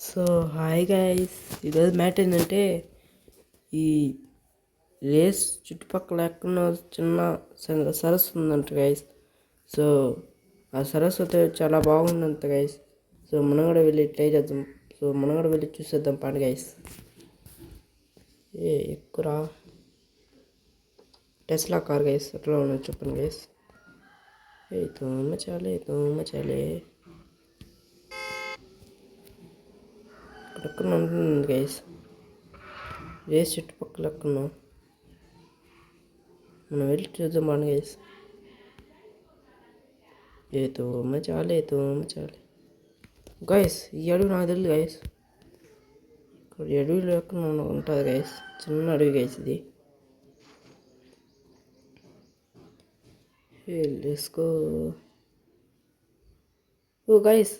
So hi guys, ఈరోజు matter ఏంటంటే ఈ రేస్ చుట్టుపక్కల ఎక్కడో చిన్న సరస్సు ఉందంట గైస్. సో ఆ సరస్సు అయితే చాలా బాగుందంట గైస్. సో మనం కూడా వెళ్ళి ట్రై చేద్దాం. సో మనం కూడా వెళ్ళి చూసేద్దాం పండు గైస్. ఎక్కురా టెస్లా కార్ గైస్, ఎట్లా ఉన్నది చెప్పండి గైస్. తోమచాలే ఎక్కడ ఉంటుంది గైస్. రేస్ చుట్టుపక్కల ఎక్కడో మనం వెళ్ళి చూద్దాం పండు గైస్. తోమచాలే గైస్. ఈ అడవి నాకు తెలియదు గైస్. ఇక్కడ అడవిలో ఎక్కడ ఉంటుంది గైస్. చిన్న అడవి గైస్ ఇది. Let's go. ఓ గైస్,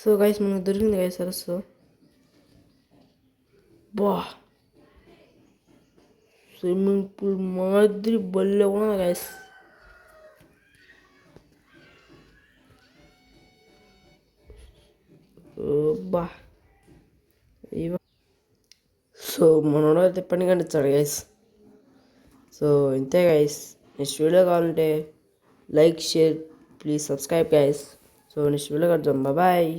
సో గైస్ మనకు దొరికింది గైస్ సరస్సు. బా, స్విమ్మింగ్ పూల్ మాదిరి భలే ఉన్నది గైస్. బా, సో మనోడు అయితే పని కనిపించాడు గైస్. సో ఇంతే గైస్. నెక్స్ట్ వీడియో కావాలంటే like, share, please subscribe guys. So next video కలుద్దాం. బాయ్.